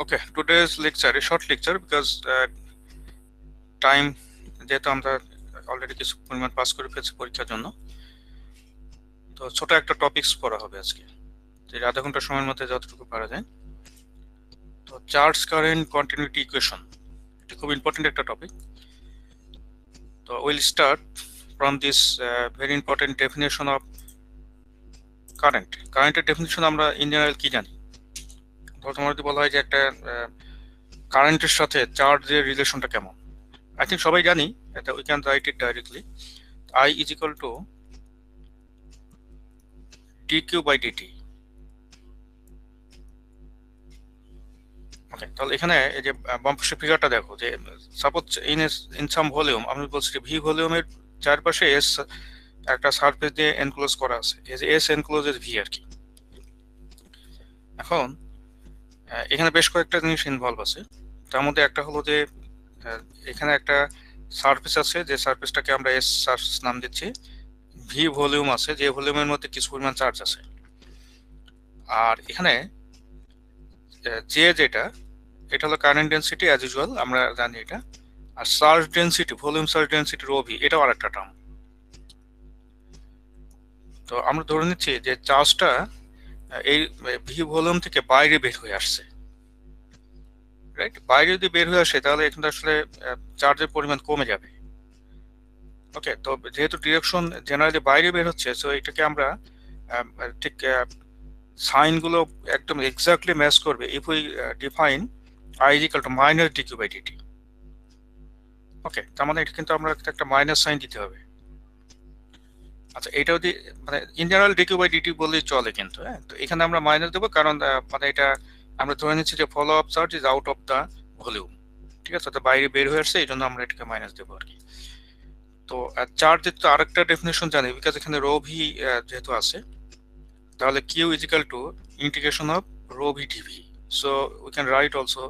Okay, today's lecture, a short lecture because time যেহেতু আমরা already কিছু পরিমাণ পাস করে ফেলছি পরীক্ষার জন্য, তো ছোট একটা টপিকস পড়া হবে আজকে, যে আধা ঘন্টা সময়ের মধ্যে যতটুকু পারা যায়। তো চার্জ কারেন্ট কন্টিনিউটি ইকুয়েশন, এটা খুব ইম্পর্টেন্ট একটা টপিক। তো will start from this very important definition of current. কারেন্টের ডেফিনেশন আমরা ইন জেনারেল কি জানি? প্রথমত যদি বলা হয় যে একটা কারেন্টের সাথে চার্জের রিলেশনটা কেমন, I think সবাই জানি এটা, we can write it directly. I is equal to dq by dt. ওকে, তাহলে এখানে এই যে বাম পাশের ফিগারটা দেখো, যে সাপোজ ইন সাম ভলিউম, আমি বলছি যে ভি ভলিউমের চারপাশে এস একটা সারফেস দিয়ে এনক্লোজ করা আছে, এই যে এস এনক্লোজেস ভি আর কি। এখন এখানে বেশ কয়েকটা জিনিস ইনভলভ আছে। তার মধ্যে একটা হলো যে এখানে একটা সারফেস আছে, যে সারফেসটাকে আমরা এস সারফেস নাম দিচ্ছি। ভি ভলিউম আছে, যে ভলিউমের মধ্যে কিছু পরিমাণ চার্জ আছে। আর এখানে যে যেটা, এটা হলো কারেন্ট ডেন্সিটি অ্যাজ ইউজুয়াল, আমরা জানি এটা। আর charge density, volume charge density rho V, এটাও আরেকটা টার্ম। তো আমরা ধরে নিচ্ছি যে চার্জটা এই ভি ভলিউম থেকে বাইরে বের হয়ে আসছে, রাইট? বাইরে যদি বের হয়ে আসে তাহলে এখানে আসলে চার্জের পরিমাণ কমে যাবে। ওকে, তো যেহেতু ডিরেকশন জেনারেলি বাইরে বের হচ্ছে, সো এটাকে আমরা ঠিক সাইনগুলো একদম এক্স্যাক্টলি ম্যাচ করবে if we define I is equal to minus dq by dt. ওকে, তার মানে এটা কিন্তু আমরা একটা মাইনাস সাইন দিতে হবে। আচ্ছা, এটা যদি মানে in general dq by dt বললেই চলে, কিন্তু হ্যাঁ, তো এখানে আমরা মাইনাস দেবো কারণ মানে এটা আমরা ধরে নিচ্ছি যে follow up charge is out of the volume, ঠিক আছে? তো বাইরে বের হয়ে আসছে, এই জন্য আমরা এটাকে মাইনাস দেবো আর কি। তো চার্জের তো আরেকটা ডেফিনেশন জানি, বিকজ এখানে রো ভি যেহেতু আছে, তাহলে Q is equal to integration of rho V DV. So we can write also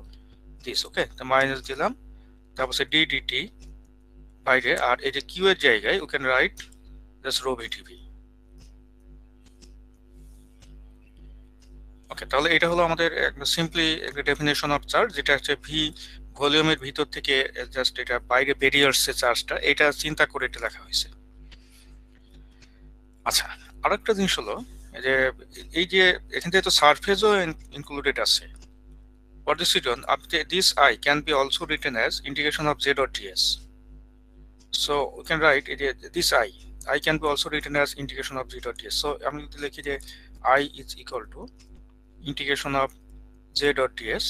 this. Okay, তো মাইনাস দিলাম, তারপর সে ডি ডিটি বাইরে, আর এই যে কিউ এর জায়গায় we can write just rho V DV. Okay, তাহলে এটা হলো আমাদের সিম্পলি একটা ডেফিনেশন অফ চার্জ, যেটা হচ্ছে ভি ভলিউমের ভিতর থেকে জাস্ট এটা বাইরে বেরিয়ে আসছে চার্জটা, এটা চিন্তা করে এটা লেখা হয়েছে। আচ্ছা, আরেকটা জিনিস হলো যে এই যে এখান থেকে তো সারফেসও ইনক্লুডেড আছে। For this reason, this I can be also written as integration of z dot ds. So we can write this I can be also written as integration of z dot ds. So আমি যদি লিখি যে I is equal to integration of z dot ds,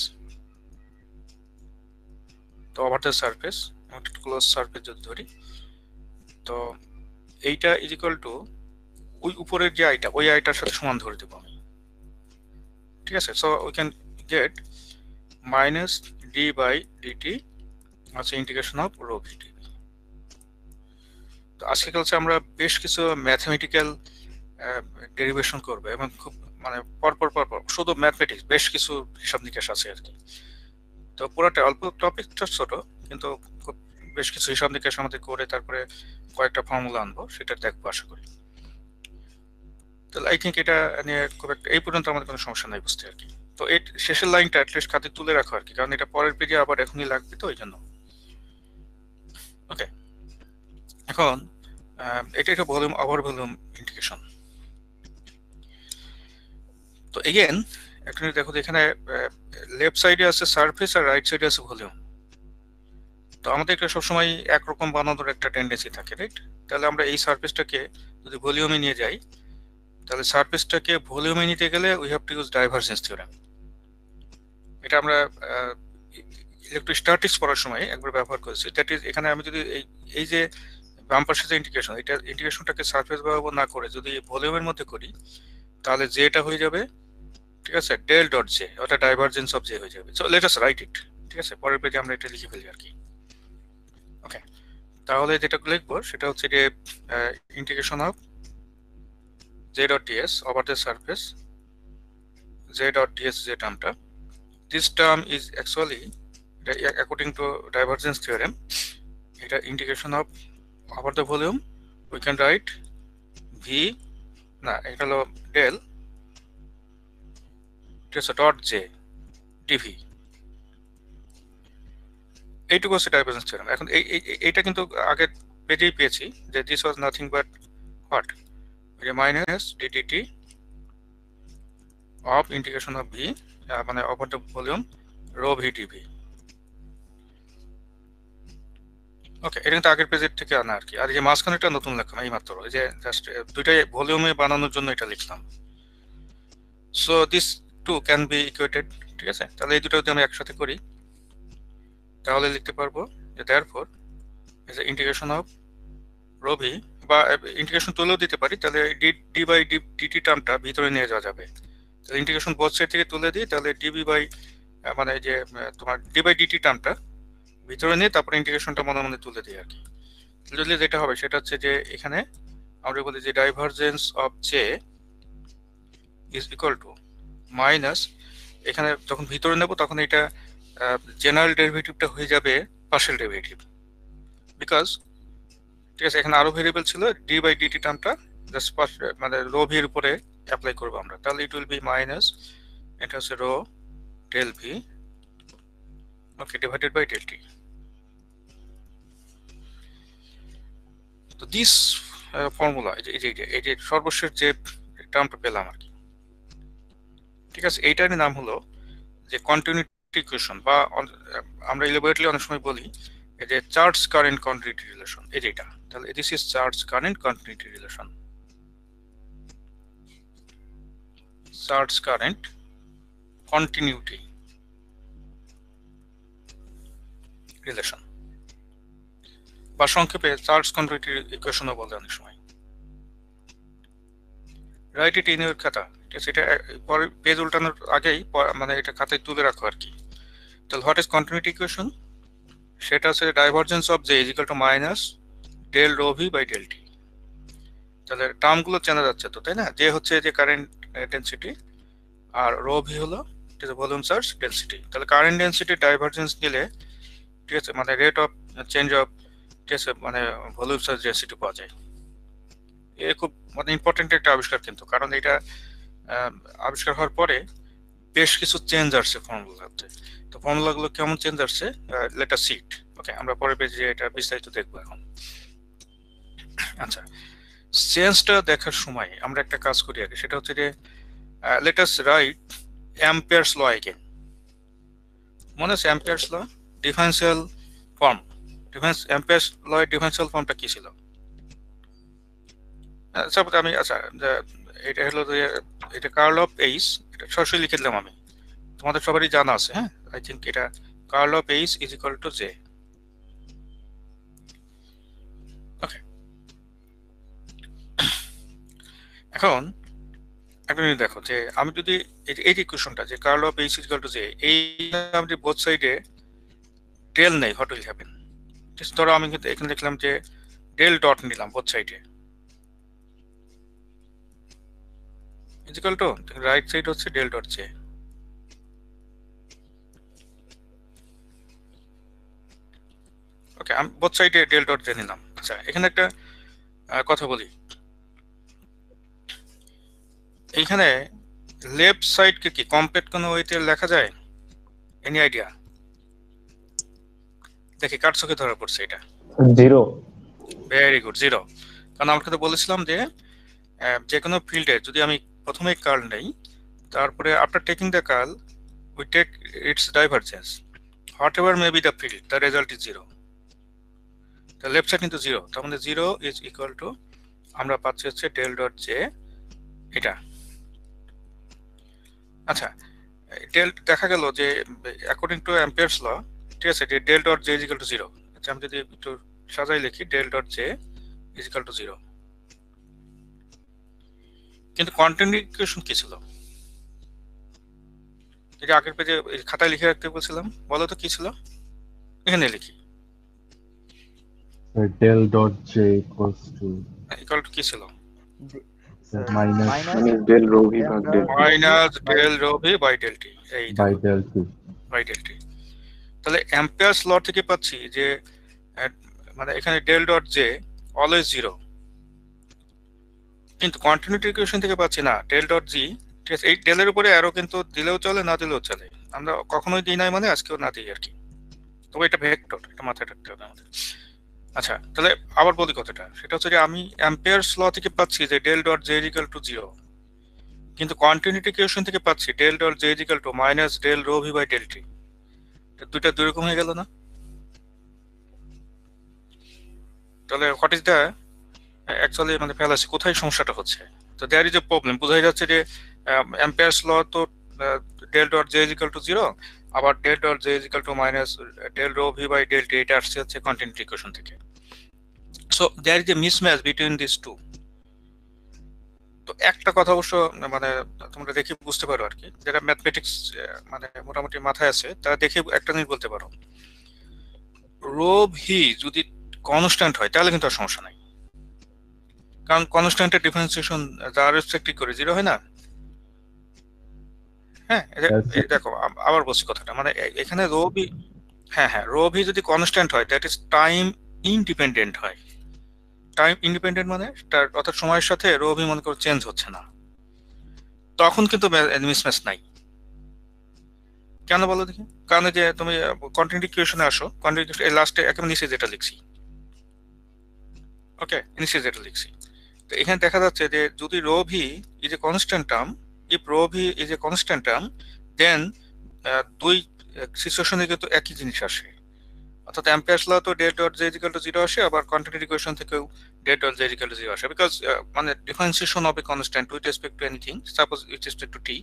তো over the surface, close surface যদি ধরি, তো এইটা is equal two ওই উপরের যে আইটা, ওই আইটার সাথে সমান ধরে দেবো আমি, ঠিক আছে? So we can get minus D by DT আছে integration of rho V D. তো আজকে ক্লাসে আমরা বেশ কিছু ম্যাথমেটিক্যাল ডেরিভেশন করবো, এবং খুব মানে পরপর শুধু ম্যাথমেটিক্স, বেশ কিছু হিসাব নিকাশ আছে আর কি। তো পুরোটা অল্প টপিকটা ছোট, কিন্তু খুব বেশ কিছু হিসাব নিকাশ আমাদের করে তারপরে কয়েকটা ফর্মুলা আনবো, সেটা দেখবো আশা করি। তাহলে আই থিঙ্ক এটা নিয়ে খুব একটা এই পর্যন্ত আমাদের কোনো সমস্যা নাই বুঝতে আর কি। তো এই শেষের লাইনটা অ্যাটলিস্ট খাতে তুলে রাখো আর কি, কারণ এটা পরের পেজে আবার এখনই লাগবে, তো ওই জন্য। ওকে, এখন এটা একটা ভলিউম ওভার ভলিউম ইন্টিগ্রেশন। তো এগেন একটা দেখো, এখানে লেফট সাইডে আছে সারফেস আর রাইট সাইডে আছে ভলিউম। তো আমাদের এটা সবসময় একরকম বানানোর একটা টেন্ডেন্সি থাকে, রাইট? তাহলে আমরা এই সারফেসটাকে যদি ভলিউমে নিয়ে যাই, তাহলে সারফেসটাকে ভলিউমে নিতে গেলে we have to use divergence theorem. এটা আমরা ইলেকট্রোস্ট্যাটিক্স পড়ার সময় একবার ব্যবহার করেছি। দ্যাট ইজ, এখানে আমি যদি এই যে বাম পাশে যে ইন্টিগ্রেশন, এটা ইন্টিগ্রেশনটাকে সারফেস বরাবর না করে যদি ভলিউমের মধ্যে করি, তাহলে জেটা হয়ে যাবে, ঠিক আছে, ডেল ডট জে, ওটা ডাইভারজেন্স অফ জে হয়ে যাবে। সো লেট আস রাইট ইট, ঠিক আছে? পরের পেজে আমরা এটা লিখে ফেলি আর কি। ওকে, তাহলে যেটা লিখবো সেটা হচ্ছে যে integration of J dot DS over the surface, J dot DS যে টার্মটা, this term is actually according to divergence theorem, এটা integration of over the volume, we can write V, না এটা হলো ডেল, ঠিক আছে, ডট জে ডিভি। এইটুকু হচ্ছে ডাইভারজেন্স থিওরেম। এখন এইটা কিন্তু আগের পেজেই পেয়েছি যে this was nothing but what, minus DDT of integration of V মানে over the volume rho V DV. Okay, এটা কিন্তু আগের পেজের থেকে আনা আর কি। আর এই যে মাঝখানেটা নতুন লিখলাম এই মাত্র, এই যে জাস্ট দুইটাই ভলিউমে বানানোর জন্য এটা লিখলাম। So this two can be equated, ঠিক আছে? তাহলে এই দুটো যদি আমি একসাথে করি তাহলে লিখতে পারবো যে therefore is integration of rho V, বা ইন্টিগ্রেশন তুলেও দিতে পারি, তাহলে ডি বাই ডিটি টার্মটা ভিতরে নিয়ে যাওয়া যাবে। তাহলে ইন্টিগ্রেশন বোথ সাইড থেকে তুলে দিই, তাহলে ডিবি বাই মানে যে তোমার ডি বাই ডিটি টার্মটা ভিতরে নিয়ে তারপরে ইন্টিগ্রেশনটা মনে মনে তুলে দিই আর কি। তাহলে যেটা হবে সেটা হচ্ছে যে এখানে আমরা বলি যে divergence of J is equal to minus, এখানে যখন ভিতরে নেব তখন এটা জেনারেল ডেরিভেটিভটা হয়ে যাবে পার্শিয়াল ডেরিভেটিভ, বিকজ ঠিক আছে এখানে আরো ভেরিয়েবল ছিল, ডি বাই ডিটি টার্মটা জাস্ট মানে রো ভি এর উপরে অ্যাপ্লাই করবো আমরা। তাহলে ইট উইল বি মাইনাস, এটা হচ্ছে rho del V, okay, divided by del t. তো দিস ফর্মুলা এই যে সর্বশেষ যে টার্মটা পেলাম আর কি, ঠিক আছে, এইটারই নাম হলো যে কন্টিনিউটি ইকুয়েশন, বা আমরা ইলাবোরেটলি অনেক সময় বলি এই যে চার্জ কারেন্ট কন্টিনিউটি রিলেশন, এই যেটা। তাহলে this is charge current continuity relation, charge current continuity relation, বা সংক্ষেপে চার্জ কন্টিনিউটি ইকুয়েশনও বলে অনেক সময়। রাইট ইট ইন ইউর খাতা, ঠিক আছে? এটা পরে পেজ উল্টানোর আগেই মানে এটা খাতায় তুলে রাখো আর কি। তাহলে হোয়াট ইজ কন্টিনিউটি ইকুয়েশন? সেটা হচ্ছে divergence of J is equal to minus del rho V by del টি। তাহলে টার্মগুলো চেনা যাচ্ছে তো, তাই না? যে হচ্ছে যে কারেন্ট ডেন্সিটি, আর রো ভি হলো ভলিউম চার্জ ডেন্সিটি। তাহলে কারেন্ট ডেন্সিটি ডাইভারজেন্স নিলে, ঠিক আছে, মানে রেট অফ চেঞ্জ অফ, ঠিক আছে, মানে ভলিউম চার্জ ডেন্সিটি পাওয়া যায়। এ খুব মানে ইম্পর্টেন্ট একটা আবিষ্কার কিন্তু, কারণ এটা আবিষ্কার হওয়ার পরে বেশ কিছু চেঞ্জ আসছে ফর্মুলাতে। তো ফর্মুলাগুলো কেমন চেঞ্জ আসছে, লেট আস সি ইট। ওকে, আমরা পরে পেজে এটা বিস্তারিত দেখবো এখন। আচ্ছা, চেঞ্জটা দেখার সময় আমরা একটা কাজ করি আগে, সেটা হচ্ছে যে লেট আস রাইট অ্যাম্পিয়ারস ল अगेन। মনে আছে অ্যাম্পিয়ারস ল ডিফারেন্সিয়াল ফর্ম? অ্যাম্পিয়ারস ল এর ডিফারেন্সিয়াল ফর্মটা কি ছিল? সাপোজ আমি, আচ্ছা এটা হলো যে এটা কার্ল অফ এইচ, এটা সরাসরি লিখে দিলাম আমি, তোমাদের সবারই জানা আছে। হ্যাঁ, আই থিঙ্ক এটা curl of H is equal to J. Okay, এখন একটা জিনিস দেখো যে আমি যদি এই যে ইকুয়েশনটা যে curl of H is equal to J, এই আমি যদি বোথ সাইডে ডেল নেই, হোয়াট উইল হ্যাপেন? ধরো আমি কিন্তু এখানে দেখলাম যে ডেল ডট নিলাম বোথ সাইডে, is equal two right side হচ্ছে ডেল ডট জে। ওকে, আমি বোথ সাইডে ডেল ডট জে নিলাম। আচ্ছা, এখানে একটা কথা বলি, এইখানে লেফট সাইডকে কি কমপ্লিট কোনো ওয়েতে লেখা যায়? Any idea? দেখি কার চোখে ধরা পড়ছে এটা। জিরো। Very good, zero. কারণ আমরা তো বলেছিলাম যে যে কোনো ফিল্ডে যদি আমি প্রথমে কার্ল নেই, তারপরে after taking the curl we take its divergence, whatever may be the field, the result is zero. The left side কিন্তু জিরো, তার মানে জিরো ইজ ইকুয়াল টু আমরা পাচ্ছি হচ্ছে ডেল ডট জে, এটা। আচ্ছা, ডেল দেখা গেল যে অ্যাকর্ডিং টু অ্যাম্পিয়ারস ল, ঠিক আছে, যে del dot J is equal to zero. আচ্ছা, আমি যদি একটু সাজাই লিখি del dot J is equal to zero, কিন্তু কন্টিনিউটি ইকুয়েশন কি ছিল? এটা আগের পেজে খাতায় লিখে রাখতে বলছিলাম, বলো তো কি ছিল? এখানে লিখি del dot J equals to কি ছিল? মাইনাস ডেল রো ভি ভাগ del minus del rho V by del T, এই by del T. By del টি। তাহলে অ্যাম্পিয়ারস ল থেকে পাচ্ছি যে মানে এখানে del dot J always zero, কিন্তু কন্টিনিউটি ইকুয়েশন থেকে পাচ্ছি না ডেল ডট জি, ঠিক আছে? এই ডেলের উপরে অ্যারো কিন্তু দিলেও চলে, না দিলেও চলে, আমরা কখনোই দিই নাই, মানে আজকেও না দিই আর কি। তবে এটা ভেক্টর, এটা মাথায় রাখতে হবে আমাদের। আচ্ছা, তাহলে আবার বলি কথাটা, সেটা হচ্ছে যে আমি অ্যাম্পিয়ারস ল থেকে পাচ্ছি যে del dot J is equal to 0, কিন্তু কন্টিনিউটি ইকুয়েশন থেকে পাচ্ছি del dot J is equal to minus del rho V by del t. দুইটা দুই রকম হয়ে গেল না? তাহলে হোয়াট ইজ দ্য অ্যাকচুয়ালি মানে ফ্যালাসি, কোথায় সমস্যাটা হচ্ছে? তো দেয়ার ইজ এ প্রবলেম। বোঝাই যাচ্ছে যে অ্যাম্পিয়ারস ল তো del dot J is equal to 0, আবার del dot J is equal to minus del rho V by del t, এটা আসছে হচ্ছে কন্টিনিউটি ইকুয়েশন থেকে। So there is a mismatch between this two. তো একটা কথা অবশ্য মানে তোমরা দেখে বুঝতে পারো আর কি, যারা ম্যাথমেটিক্স মানে মোটামুটি মাথায় আছে তারা দেখে একটা জিনিস বলতে পারো, রো ভি যদি কনস্ট্যান্ট হয় তাহলে কিন্তু আর সমস্যা নাই, কারণ কনস্ট্যান্টের ডিফারেন্সিয়েশন যার রেসপেক্টিভ করে 0 হয় না। হ্যাঁ, দেখো আবার বলছি কথাটা, মানে এখানে রো ভি, হ্যাঁ হ্যাঁ, রো ভি যদি কনস্ট্যান্ট হয় দ্যাট ইজ টাইম ইনডিপেন্ডেন্ট হয়। টাইম ইন্ডিপেন্ডেন্ট মানে তার অর্থাৎ সময়ের সাথে রো ভি মনে করো চেঞ্জ হচ্ছে না, তখন কিন্তু মিসম্যাচ নাই। কেন বলো দেখি? কারণ যে তুমি কন্টিনিউটি ইকুয়েশনে আসো, কন্টিনিউটি লাস্টে একেবারে নিচে যেটা লিখছি, ওকে, নিচে যেটা লিখছি, তো এখানে দেখা যাচ্ছে যে যদি rho V is a constant term, if rho V is a constant term, then দুই সিচুয়েশনে কিন্তু একই জিনিস আসে, অর্থাৎ অ্যাম্পিয়ারস ল তো del dot J equal to 0 আসে, আবার কন্টিনিউটি ইকুয়েশন থেকেও del dot J equal to 0 আসে, বিকজ মানে differentiation of a constant with respect to anything, suppose with respect to t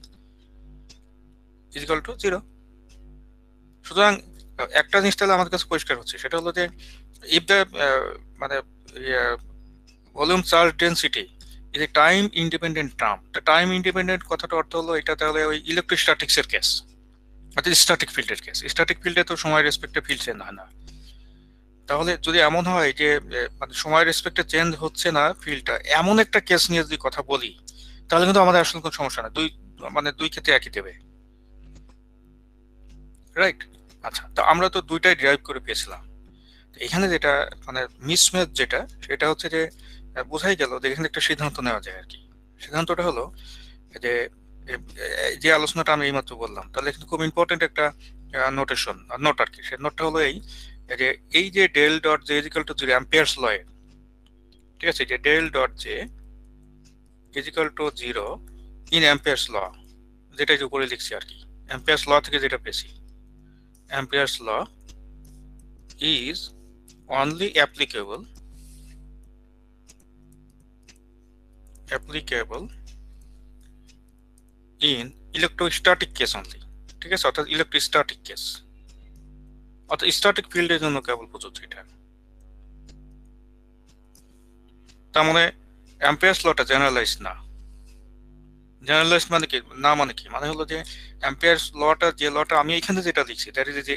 is equal to 0। সুতরাং একটা জিনিস তাহলে আমাদের কাছে পরিষ্কার হচ্ছে, সেটা হলো যে ইফ দ্য মানে volume charge density is a time independent term, time independent কথাটা অর্থ হলো এটা তাহলে ওই ইলেকট্রোস্ট্যাটিক্স এর কেস, অর্থাৎ স্ট্যাটিক ফিল্ডের কেস। স্ট্যাটিক ফিল্ডে তো সময় রেসপেক্টে ফিল্ড চেঞ্জ হয় না। তাহলে যদি এমন হয় যে মানে সময় রেসপেক্টে চেঞ্জ হচ্ছে না ফিল্ডটা, এমন একটা কেস নিয়ে যদি কথা বলি, তাহলে কিন্তু আমাদের আসলে কোনো সমস্যা না, দুই ক্ষেত্রে একই দেবে, রাইট? আচ্ছা, তো আমরা তো দুইটাই ড্রাইভ করে পেয়েছিলাম। এখানে যেটা মানে মিসম্যাচ যেটা, সেটা হচ্ছে যে বোঝাই গেল যে এখানে একটা সিদ্ধান্ত নেওয়া যায় আর কি। সিদ্ধান্তটা হলো যে যে আলোচনাটা আমি এইমাত্র বললাম, তাহলে কিন্তু খুব ইম্পর্টেন্ট একটা নোটেশন নোট আর কি। সে নোটটা হলো এই যে del dot J equal to 0 Ampere's law, ঠিক আছে, যে del dot J equal to 0 in Ampere's law, যেটা যে উপরে লিখছি আর কি, অ্যাম্পিয়ারস ল থেকে যেটা পেয়েছি, Ampere's law is only applicable in electrostatic case only, ঠিক আছে, অর্থাৎ ইলেকট্রোস্ট্যাটিক কেস, অর্থাৎ স্ট্যাটিক ফিল্ডের জন্য কেবল প্রযোজ্য এটা। তার মানে অ্যাম্পিয়ারস লটা জেনারেলাইজ না। জেনারেলাইজ মানে কি না, মানে কি মানে হলো যে অ্যাম্পিয়ারস লটা, যে লটা আমি এখানে যেটা লিখছি, দ্যাট ইজ যে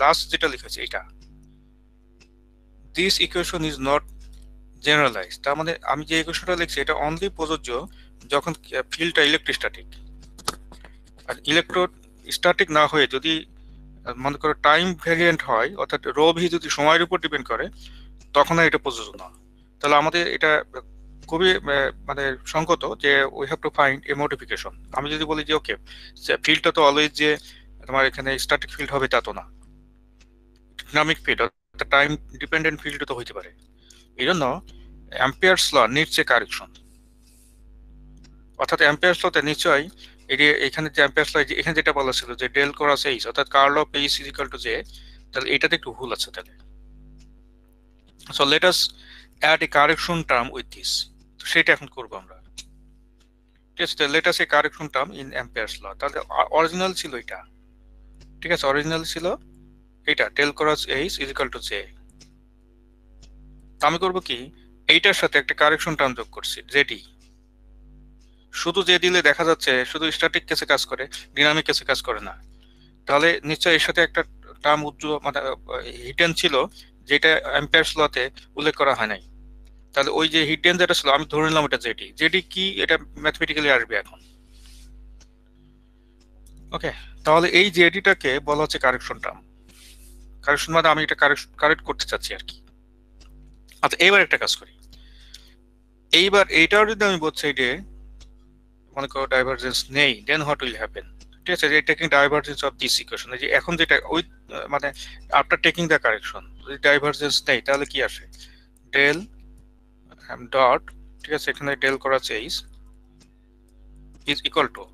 লাস্ট যেটা লিখেছি এটা, this equation is not generalize. তার মানে আমি যে ইকুয়েশনটা লিখছি এটা অনলি প্রযোজ্য যখন ফিল্ডটা ইলেকট্রোস্ট্যাটিক। আর ইলেকট্রোস্ট্যাটিক না হয়ে যদি মনে করো টাইম ভ্যারিয়েন্ট হয়, অর্থাৎ রো ভি যদি সময়ের উপর ডিপেন্ড করে, তখন আর এটা প্রযোজ্য না। তাহলে আমাদের এটা খুবই মানে সংগত যে we have to find a modification. আমি যদি বলি যে ওকে, ফিল্ডটা তো অলওয়েজ যে তোমার এখানে স্ট্যাটিক ফিল্ড হবে তা তো না, ডাইনামিক ফিল্ড অর্থাৎ টাইম ডিপেন্ডেন্ট ফিল্ড তো হইতে পারে। এই জন্য Ampere's law needs a correction, অর্থাৎ অ্যাম্পিয়ারস লতে নিশ্চয়ই এখানে যে অ্যাম্পিয়ারস ল এখানে যেটা বলা ছিল যে ডেল ক্রস এইচ অর্থাৎ curl of H is equal to J, তাহলে এটাতে একটু ভুল আছে তাহলে। So let us add a correction term with this, তো সেটা এখন করবো আমরা। ঠিক আছে, let us a correction term in Ampere's law. তাহলে অরিজিনাল ছিল এটা, ঠিক আছে, অরিজিনাল ছিল এটা del cross H is equal to J. আমি করবো কি, এইটার সাথে একটা কারেকশন টার্ম যোগ করছি জেডি। শুধু যে দিলে দেখা যাচ্ছে শুধু স্ট্যাটিক কেসে কাজ করে, ডিনামিক কেসে কাজ করে না। তাহলে নিশ্চয়ই এর সাথে একটা টার্ম মানে হিডেন ছিল যেটা অ্যাম্পিয়ারস লতে উল্লেখ করা হয় নাই। তাহলে ওই যে হিডেন যেটা ছিল আমি ধরে নিলাম এটা জেডি। জেডি কি এটা ম্যাথমেটিক্যালি আসবে এখন, ওকে। তাহলে এই জেডিটাকে বলা হচ্ছে কারেকশন টার্ম। কারেকশন মানে আমি এটা কারেক্ট করতে চাচ্ছি আর কি। আচ্ছা, এইবার একটা কাজ করি, এইবার এইটাও যদি আমি বলছি যে মনে করো ডাইভারজেন্স নেই, দেন হোয়াট উইল হ্যাপেন। ঠিক আছে, যে taking divergence of this equation, যে এখন যেটা ওই মানে আফটার টেকিং দ্য কারেকশন যদি ডাইভারজেন্স নেই তাহলে কি আসে, ডেল ডট, ঠিক আছে, এখানে ডেল করা আছে ইজ ইকুয়াল টু,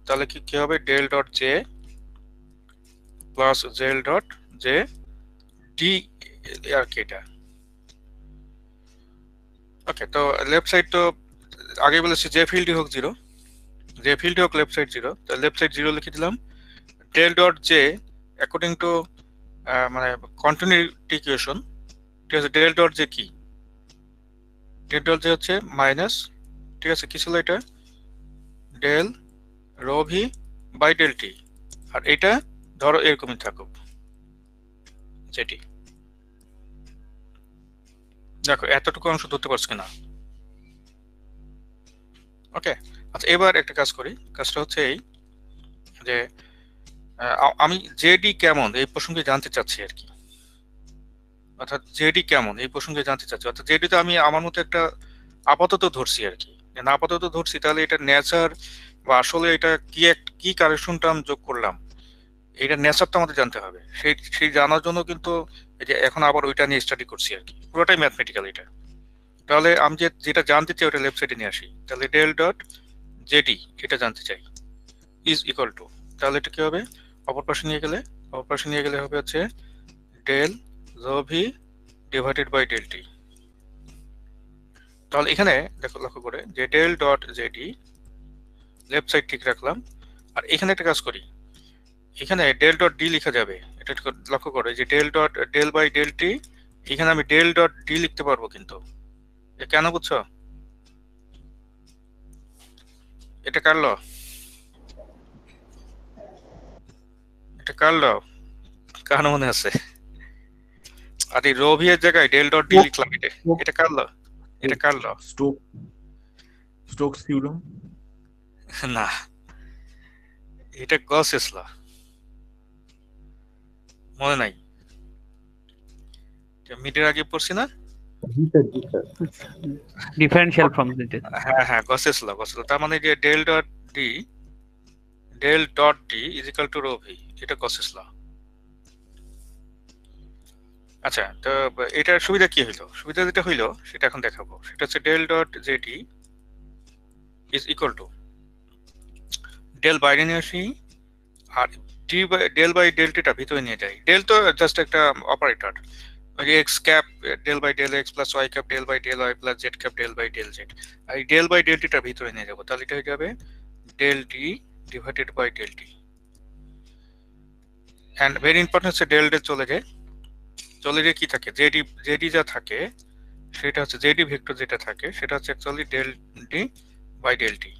তাহলে কি কি হবে, del dot J plus del dot J D R কি এটা। ওকে, তো লেফট সাইড তো আগে বলেছি যে ফিল্ডই হোক জিরো, যে ফিল্ডই হোক লেফট সাইড জিরো, তো লেফট সাইড জিরো লিখে দিলাম। Del dot J according to মানে কন্টিনিউটি ইকুয়েশন, ঠিক আছে, ডেল ডট জে কি, ডেল ডট জে হচ্ছে মাইনাস, ঠিক আছে, কি ছিল এটা, del rho V by del T, আর এটা ধরো এরকমই থাকুক যেটি। দেখো এতটুকু অংশ ধরতে পারছি কিনা। ওকে, আচ্ছা এবার একটা কাজ করি, কাজটা হচ্ছে এই যে আমি জেডি কেমন এই প্রসঙ্গে জানতে চাচ্ছি আর কি, অর্থাৎ জেডি কেমন এই প্রসঙ্গে জানতে চাচ্ছি, অর্থাৎ জেডি তো আমি আমার মতো একটা আপাতত ধরছি আর কি, না আপাতত ধরছি, তাহলে এটা নেচার বা আসলে এটা কি কি কারেকশনটা আমি যোগ করলাম, এটা নেচারটা আমাদের জানতে হবে। সেই জানার জন্য কিন্তু এই যে এখন আবার ওইটা নিয়ে স্টাডি করছি আর কি, পুরোটাই ম্যাথমেটিক্যাল এটা। তাহলে আমি যেটা জানতে চাই ওটা লেফট সাইডে নিয়ে আসি, তাহলে ডেল ডট জেডি এটা জানতে চাই ইজ ইকুয়াল টু, তাহলে এটা কি হবে, অপর পাশে নিয়ে গেলে, অপর পাশে নিয়ে গেলে হবে হচ্ছে del rho V divided by del টি। তাহলে এখানে দেখো লক্ষ্য করে যে del dot JD left side ঠিক রাখলাম, আর এখানে একটা কাজ করি, এখানে ডেল ডট ডি লেখা যাবে, এটা লক্ষ্য করে যে del dot del by del t, এখানে আমি ডেল ডট ডি লিখতে পারবো, কিন্তু কেন বুঝছো, এটা কার ল, এটা কার ল, কার মনে আছে, আর এই রো ভি এর জায়গায় ডেল ডট ডি লিখলাম, এটা কার ল, এটা কার ল, স্টোকস থিওরেম, না এটা গসেস ল, মনে নাই, মিডের আগে পড়ছি না, ডিফারেনশিয়াল ফ্রম দিতে, হ্যাঁ হ্যাঁ গসেস ল, তার মানে যে del dot D is equal to rho V, এটা গসেস ল। আচ্ছা, তো এটার সুবিধা কি হইলো, সুবিধা যেটা হইলো সেটা এখন দেখাবো, সেটা হচ্ছে del dot JD is equal to, del বাইরে নিয়ে আসি, আর D by del by del টিটা ভিতরে নিয়ে যাই, ডেল তো জাস্ট একটা operator, X cap del by del X plus Y cap del by del Y plus Z cap del by del Z, আর ডেল বাই ডেল টিটা ভিতরে নিয়ে যাবো, তাহলে এটা হয়ে যাবে del D divided by del T, and very important হচ্ছে ডেল ডেল চলে গিয়ে কি থাকে, জেডি যা থাকে সেটা হচ্ছে জেডি ভেক্টর যেটা থাকে সেটা হচ্ছে actually del D by del t.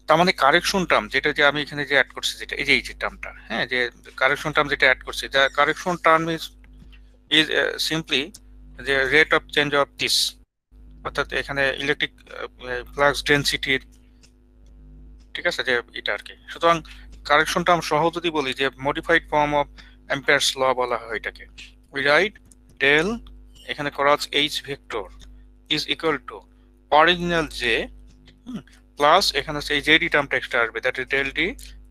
তার মানে কারেকশন টার্ম যেটা যে আমি এখানে যে অ্যাড করছি, যেটা এই যে টার্মটা, হ্যাঁ, যে কারেকশন টার্ম যেটা অ্যাড করছি, যা কারেকশন টার্ম ইজ সিম্পলি যে rate of change of this, অর্থাৎ এখানে ইলেকট্রিক ফ্লাক্স ডেনসিটির, ঠিক আছে, যে এটা আর কি। সুতরাং কারেকশন টার্ম সহ যদি বলি যে modified form of Ampere's law বলা হয় এটাকে, উই রাইট ডেল এখানে করা হচ্ছে H vector is equal to original J plus এখানে হচ্ছে এই জেডি টার্মটা এক্সট্রা আসবে, that is del D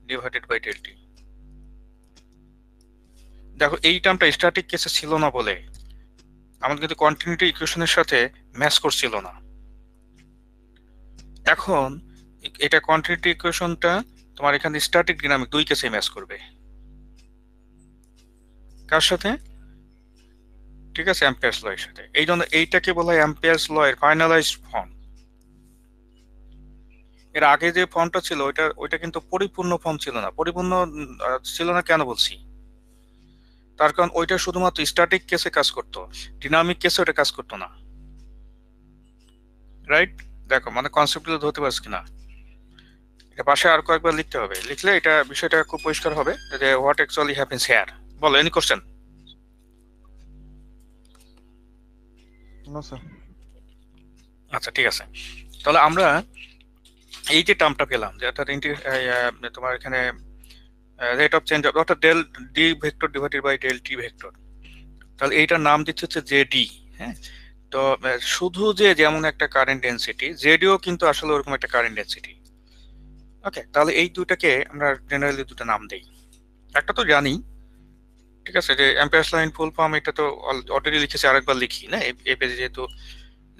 divided by del t. দেখো এই টার্মটা স্ট্যাটিক কেসে ছিল না বলে আমাদের কিন্তু কন্টিনিউটি ইকুয়েশনের সাথে ম্যাচ করছিল না। এখন এটা কন্টিনিউটি ইকুয়েশনটা তোমার এখানে স্ট্যাটিক ডাইনামিক দুই কেসে ম্যাচ করবে, কার সাথে, ঠিক আছে, অ্যাম্পিয়ারস ল এর সাথে। এই জন্য এইটাকে বলা হয় অ্যাম্পিয়ারস ল এর ফাইনালাইজড ফর্ম। এর আগে যে ফর্মটা ছিল ওইটা কিন্তু পরিপূর্ণ ফর্ম ছিল না। পরিপূর্ণ ছিল না কেন বলছি, তার কারণ ওইটা শুধুমাত্র স্ট্যাটিক কেসে কাজ করতো, ডিনামিক কেসে ওটা কাজ করতো না, রাইট? দেখো মানে কনসেপ্টগুলো ধরতে পারছি কিনা, এটা পাশে আর কয়েকবার লিখতে হবে, লিখলে এটা বিষয়টা খুব পরিষ্কার হবে যে হোয়াট অ্যাকচুয়ালি হ্যাপেন্স হিয়ার। বলো, এনি কোশ্চেন? No sir. আচ্ছা ঠিক আছে, তাহলে আমরা এই যে টার্মটা পেলাম যে অর্থাৎ তোমার এখানে রেট অফ চেঞ্জ অর্থাৎ del D vector divided by del t vector, তাহলে এইটার নাম দিচ্ছে হচ্ছে জেডি। হ্যাঁ, তো শুধু যে যেমন একটা কারেন্ট ডেন্সিটি, জেডিও কিন্তু আসলে ওরকম একটা কারেন্ট ডেন্সিটি। ওকে, তাহলে এই দুটাকে আমরা জেনারেলি দুটো নাম দেই। একটা তো জানি, ঠিক আছে, যে Ampere's law in full form, এটা তো অলরেডি লিখেছি, আরেকবার লিখি না, এই পেজে যেহেতু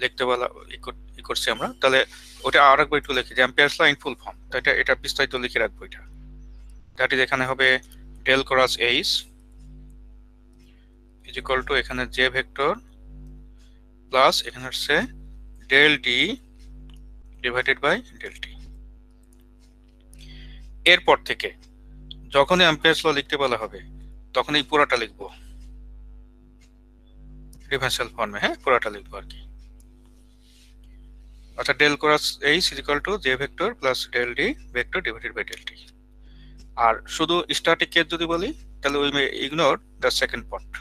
লিখতে বলা করছি আমরা, তাহলে ওটা আরেকবার একটু লিখি যে Ampere's law in full form. তো এটা বিস্তারিত লিখে রাখবো। এটা দ্যাট ইজ এখানে হবে del cross H is equal to এখানে জে ভেক্টর প্লাস এখানে হচ্ছে del D divided by del t. এরপর থেকে যখনই অ্যাম্পিয়ারস ল লিখতে বলা হবে তখন এই পুরোটা লিখবো ডিফারেনশিয়াল ফর্মে। হ্যাঁ, পুরোটা লিখবো আর কি। অর্থাৎ del cross H is equal to J vector plus del D vector divided by del T. আর শুধু স্ট্যাটিক কেস যদি বলি তাহলে we may ignore the second part.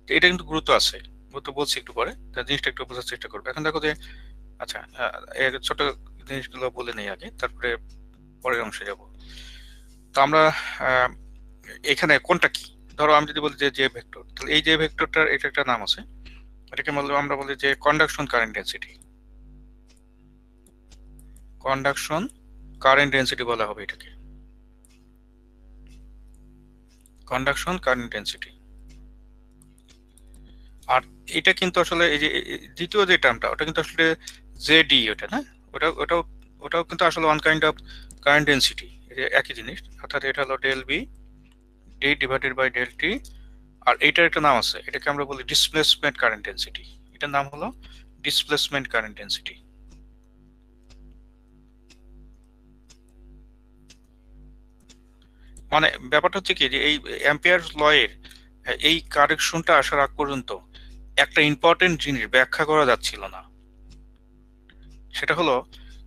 এটা কিন্তু গুরুত্ব আছে, গুরুত্ব বলছি একটু পরে, তার জিনিসটা একটু বোঝার চেষ্টা করবো। এখন দেখো যে আচ্ছা, এর ছোট জিনিসগুলো বলে নেই আগে, তারপরে পরের অংশে যাব। তো আমরা এখানে কোনটা কি, ধরো আমি যদি বলি যে জে ভেক্টর, তাহলে এই জে ভেক্টরটার এটা একটা নাম আছে, এটাকে আমরা বলি যে conduction current density. Conduction current density বলা হবে এটাকে, কন্ডাকশন কারেন্ট ডেন্সিটি। আর এটা কিন্তু আসলে এই যে দ্বিতীয় যে টার্মটা, ওটা কিন্তু আসলে জেডি, ওটা না, ওটাও কিন্তু আসলে one kind of current density, একই জিনিস। অর্থাৎ এটা হলো del B D divided by del T. আর এইটার একটা নাম আছে, এটাকে আমরা বলি ডিসপ্লেসমেন্ট কারেন্ট ডেন্সিটি। এটার নাম হলো ডিসপ্লেসমেন্ট কারেন্ট ডেন্সিটি। মানে ব্যাপারটা হচ্ছে কি, যে এই অ্যাম্পিয়ার ল এর এই কারেকশনটা আসার আগ পর্যন্ত একটা ইম্পর্টেন্ট জিনিস ব্যাখ্যা করা যাচ্ছিল না। সেটা হলো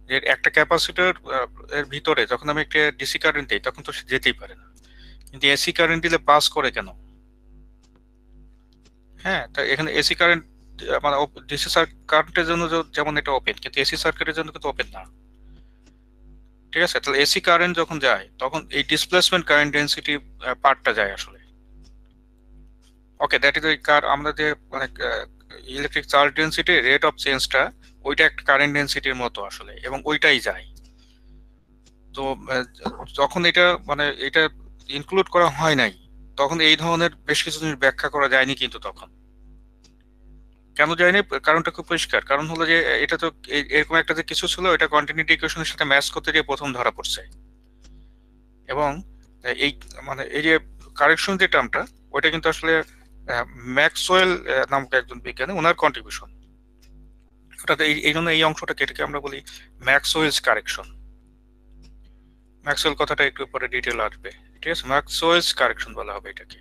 যে একটা ক্যাপাসিটর এর ভিতরে যখন আমি একটা ডিসি কারেন্ট দিই তখন তো সে যেতেই পারে না, কিন্তু এসি কারেন্ট দিলে পাস করে কেন? হ্যাঁ, তো এখানে এসি কারেন্ট মানে ডিসি কারেন্টের জন্য যেমন এটা ওপেন, কিন্তু এসি সার্কিটের জন্য কিন্তু ওপেন না। ঠিক আছে, তাহলে এসি কারেন্ট যখন যায় তখন এই ডিসপ্লেসমেন্ট কারেন্ট ডেন্সিটি পার্টটা যায় আসলে। ওকে, দ্যাট ইজ আমরা যে মানে electric charge density rate of চেঞ্জটা, ওইটা একটা কারেন্ট ডেন্সিটির মতো আসলে, এবং ওইটাই যায়। তো যখন এটা মানে এটা ইনক্লুড করা হয় নাই তখন এই ধরনের বেশ কিছু জিনিস ব্যাখ্যা করা যায়নি। কিন্তু তখন কেন যায়নি, কারণটা খুব পরিষ্কার। কারণ হলো যে এটা তো এরকম একটা যে কিছু ছিল, এটা কন্টিনিউটি ইকুয়েশনের সাথে ম্যাচ করতে গিয়ে প্রথম ধরা পড়ছে। এবং এই মানে এই যে কারেকশন যে টার্মটা, ওইটা কিন্তু আসলে ম্যাক্সওয়েল নামক একজন বিজ্ঞানী, ওনার কন্ট্রিবিউশন। অর্থাৎ এই জন্য এই অংশটাকে, এটাকে আমরা বলি ম্যাক্সওয়েলস কারেকশন। ম্যাক্সওয়েল কথাটা একটু পরে ডিটেল আসবে, ঠিক আছে, ম্যাক্সওয়েলস কারেকশন বলা হবে এটাকে।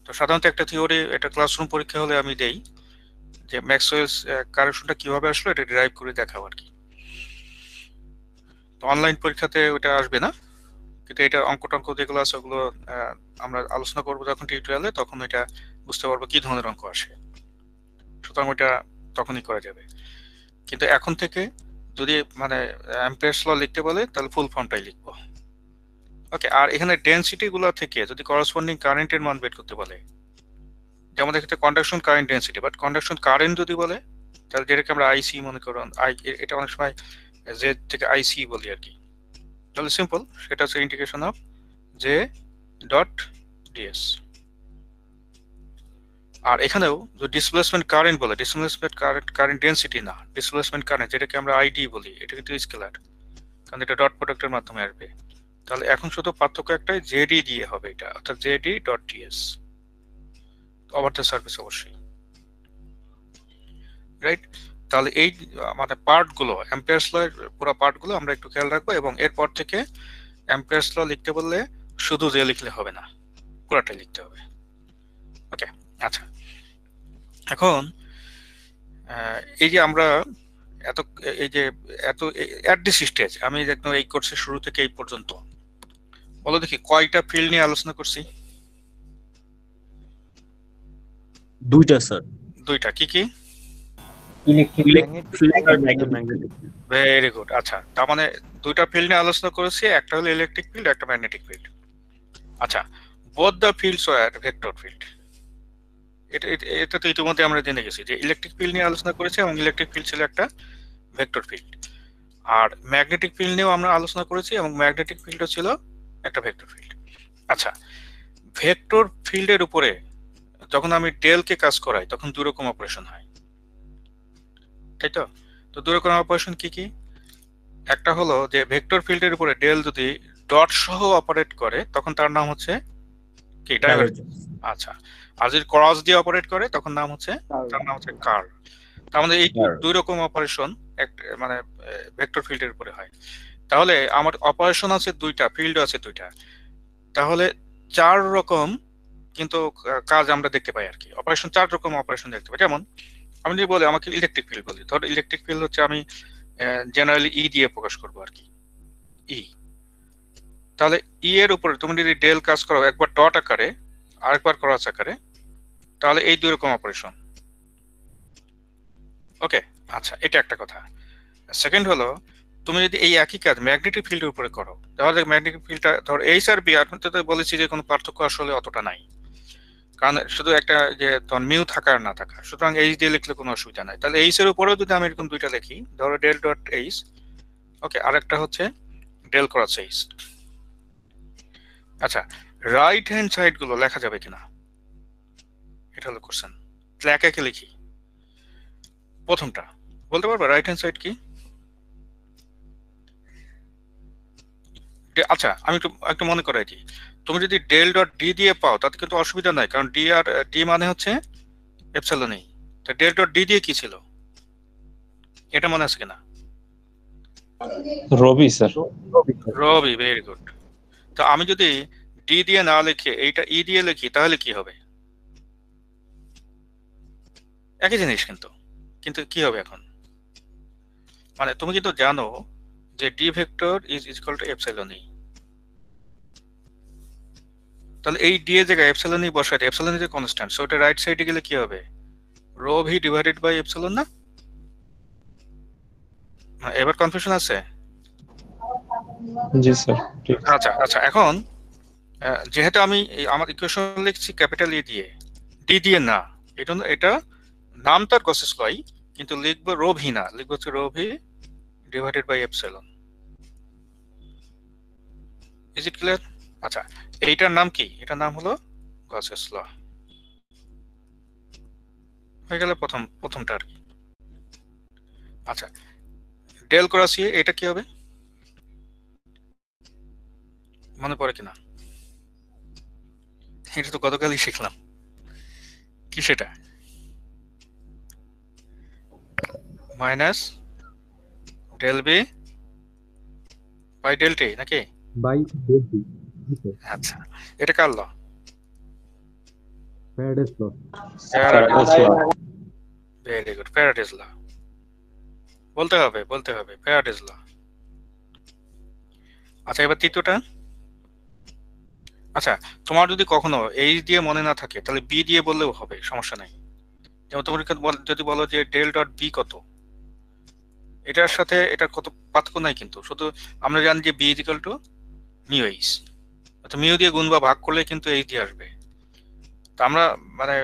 তো সাধারণত একটা থিওরি, একটা ক্লাসরুম পরীক্ষা হলে আমি দেই যে ম্যাক্সওয়েলস কারেকশনটা কিভাবে আসলো, এটা ডিরাইভ করে দেখাও আর কি। তো অনলাইন পরীক্ষাতে ওটা আসবে না, কিন্তু এটা অঙ্ক টঙ্ক যেগুলো আছে ওগুলো আমরা আলোচনা করবো যখন টিউটোরিয়ালে, তখন এটা বুঝতে পারবো কি ধরনের অঙ্ক আসে। সুতরাং ওইটা তখনই করা যাবে। কিন্তু এখন থেকে যদি মানে অ্যাম্পিয়ারস ল লিখতে বলে তাহলে ফুল ফর্মটাই লিখবো। ওকে, আর এখানে ডেন্সিটি গুলো থেকে যদি করসপন্ডিং কারেন্টের মান বের করতে বলে, যেমন এক্ষেত্রে conduction current density, but conduction current যদি বলে তাহলে যেটাকে আমরা আইসি মনে করুন, এটা অনেক সময় জে থেকে আইসি বলি আর কি। তাহলে সিম্পল, সেটা হচ্ছে integration of J dot DS. আর এখানেও যদি ডিসপ্লেসমেন্ট কারেন্ট বলে, ডিসপ্লেসমেন্ট কারেন্ট ডেন্সিটি না, ডিসপ্লেসমেন্ট কারেন্ট, যেটাকে আমরা আইডি বলি, এটা কিন্তু স্কেলার, কারণ এটা ডট প্রোডাক্টের মাধ্যমে আসবে। তাহলে এখন শুধু পার্থক্য একটাই, জেডি দিয়ে হবে এটা, অর্থাৎ JD dot DS, over the surface অবশ্যই, রাইট। তাহলে এই মানে পার্টগুলো, অ্যাম্পিয়ারস ল পুরো পার্টগুলো আমরা একটু খেয়াল রাখবো। এবং এরপর থেকে অ্যাম্পিয়ারস ল লিখতে বললে শুধু জে লিখলে হবে না, পুরোটাই লিখতে হবে। ওকে, আচ্ছা, এখন এই যে আমরা এত এই যে এত অ্যাট দিস স্টেজ, আমি একদম এই কোর্সের শুরু থেকে এই পর্যন্ত বলো দেখি কয়টা ফিল্ড নিয়ে আলোচনা করছি? দুইটা স্যার। দুইটা, কি কি? Very good. আচ্ছা, তার মানে দুইটা ফিল্ড নিয়ে আলোচনা করেছি, একটা হলো ইলেকট্রিক ফিল্ড, একটা ম্যাগনেটিক ফিল্ড। আচ্ছা, both the fields are vector field. এটা তো ইতিমধ্যে আমরা জেনে গেছি যে ইলেকট্রিক ফিল্ড নিয়ে আলোচনা করেছি, এবং ইলেকট্রিক ফিল্ড ছিল একটা ভেক্টর ফিল্ড। আর ম্যাগনেটিক ফিল্ড নিয়েও আমরা আলোচনা করেছি, এবং ম্যাগনেটিক ফিল্ডও ছিল একটা ভেক্টর ফিল্ড। আচ্ছা, ভেক্টর ফিল্ডের উপরে যখন আমি ডেলকে কাজ করাই তখন দুই রকম অপারেশন হয়, তাই তো? তো দুই রকম অপারেশন কি কি? একটা হলো যে ভেক্টর ফিল্ডের উপরে ডেল যদি ডট সহ অপারেট করে তখন তার নাম হচ্ছে কি? ডাইভারজেন্স। আচ্ছা, আর যদি ক্রস দিয়ে অপারেট করে তখন নাম হচ্ছে, তার নাম হচ্ছে কার্ল। তার মানে এই Curl. দুই রকম অপারেশন মানে ভেক্টর ফিল্ডের উপরে হয়। তাহলে আমার অপারেশন আছে দুইটা, ফিল্ড আছে দুইটা, তাহলে 4 রকম কিন্তু কাজ আমরা দেখতে পাই আর কি। অপারেশন 4 রকম অপারেশন দেখতে পাই। যেমন আমি যদি বলি, আমাকে ইলেকট্রিক ফিল্ড বলি, ধর ইলেকট্রিক ফিল্ড হচ্ছে আমি জেনারেলি ই দিয়ে প্রকাশ করবো আর কি, ই। তাহলে ই এর উপরে তুমি যদি ডেল কাজ করো একবার ডট আকারে আরেকবার ক্রস আকারে, তাহলে এই দুই রকম অপারেশন। ওকে, আচ্ছা, এটা একটা কথা। সেকেন্ড হলো, তুমি যদি এই একই কাজ ম্যাগনেটিক ফিল্ডের উপরে করো, তাহলে ম্যাগনেটিক ফিল্ডটা ধর এইচ আর বি, আর তো বলেছি যে কোনো পার্থক্য আসলে অতটা নাই, কারণ শুধু একটা যে ধর মিউ থাকা আর না থাকা, সুতরাং এইচ দিয়ে লিখলে কোনো অসুবিধা নাই। তাহলে এইচ এর উপরেও যদি আমি এরকম দুইটা লিখি, ধরো ডেল ডট এইচ, ওকে, আরেকটা হচ্ছে ডেল ক্রস এইচ। আচ্ছা, রাইট হ্যান্ড সাইড গুলো লেখা যাবে কিনা, এটা হলো কোশ্চেন। তাহলে একে একে লিখি। প্রথমটা বলতে পারবে রাইট হ্যান্ড সাইড কি? আচ্ছা, আমি একটু মনে করাই দিই। তুমি যদি ডেল ডট ডি দিয়ে পাও তাতে কিন্তু অসুবিধা নাই, কারণ ডি আর ডি মানে হচ্ছে এপসাইলন ই। তো ডেল ডট ডি দিয়ে কি ছিল, এটা মনে আছে কিনা? রবি স্যার। রবি, ভেরি গুড। তো আমি যদি ডি দিয়ে না লিখে এইটা ই দিয়ে লিখি তাহলে কি হবে? একই জিনিস কিন্তু, কিন্তু কি হবে এখন? মানে তুমি কিন্তু জানো যে D vector is equal to epsilon E. তাহলে এই ডি এর জায়গায় এপসাইলন ই বসাতে, epsilon is a constant, so এটা রাইট সাইডে গেলে কি হবে? Rho V divided by epsilon না? এবার কনফিউশন আছে? জি স্যার, ঠিক। আচ্ছা আচ্ছা, এখন যেহেতু আমি আমার ইকুয়েশন লিখছি ক্যাপিটাল ই দিয়ে, ডি দিয়ে না, এটা নাম তার গসেস লই, কিন্তু লিখবো রো ভি না, লিখবো হচ্ছে rho V divided by epsilon. Is it clear? আচ্ছা, এইটার নাম কি? এটার নাম হলো গসেস ল। হয়ে গেল প্রথমটা আর কি। আচ্ছা, ডেল ক্রস ই, এটা কি হবে মনে পড়ে কিনা? এটা তো গতকালই শিখলাম। কি সেটা? Minus del B by del t নাকি? By Delphi. আচ্ছা, এটা কার ল? Faraday's law. Very good, Faraday's law. বলতে হবে ফ্যারাডেজ ল। আচ্ছা, এবার তৃতীয়টা। আচ্ছা, তোমার যদি কখনো এইচ দিয়ে মনে না থাকে তাহলে বি দিয়ে বললেও হবে, সমস্যা নাই। যেমন তুমি যদি বলো যে ডেল ডট বি কত, এটার সাথে এটা কত পার্থক্য নাই, কিন্তু শুধু আমরা জানি যে B is equal to mu H, অর্থাৎ মিউ দিয়ে গুণ বা ভাগ করলে কিন্তু এইচ দিয়ে আসবে। তো আমরা মানে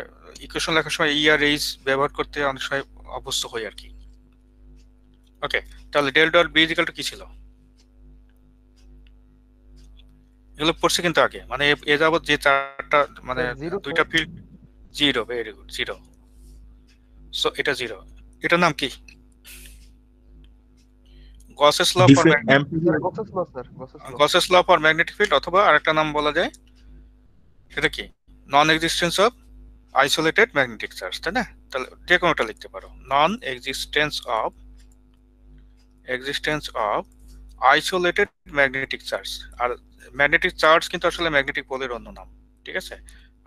ইকুয়েশন লেখার সময় ই আর এইচ ব্যবহার করতে অনেক সময় অভ্যস্ত হই আর কি। ওকে, তাহলে del dot B is equal to কি ছিল? এগুলো পড়ছে কিন্তু আগে, মানে এ যাবত যে চারটা মানে দুইটা field zero, very good, zero. So এটা জিরো, এটার নাম কি? Gauss's law for Gauss's law for magnetic field, অথবা আরেকটা নাম বলা যায়, সেটা কি? Non existence of isolated magnetic charge, তাই না? তাহলে যে কোনোটা লিখতে পারো, non existence of isolated magnetic charge. আর ম্যাগনেটিক চার্জ কিন্তু আসলে ম্যাগনেটিক পোলের অন্য নাম, ঠিক আছে?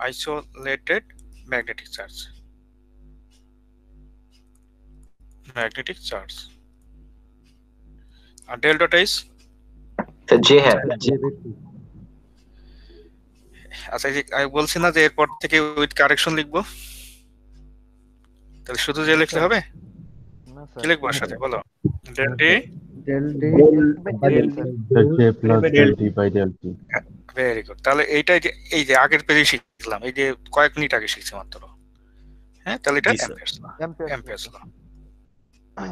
Isolated magnetic charge, magnetic charge. আর ডেল ডট এইচ যে হ্যাঁ, আচ্ছা, এই যে আমি বলছি না যে এরপর থেকে উইথ কারেকশন লিখবো, তাহলে শুধু যে লিখলে হবে? কি লিখবো এর সাথে বলো? Del D very good. তাহলে এইটাই যে এই যে আগের পেজে শিখলাম, এই যে কয়েক মিনিট আগে শিখছি মাত্র। হ্যাঁ, তাহলে এটা জি, স্যার। অ্যাম্পিয়ারস ল।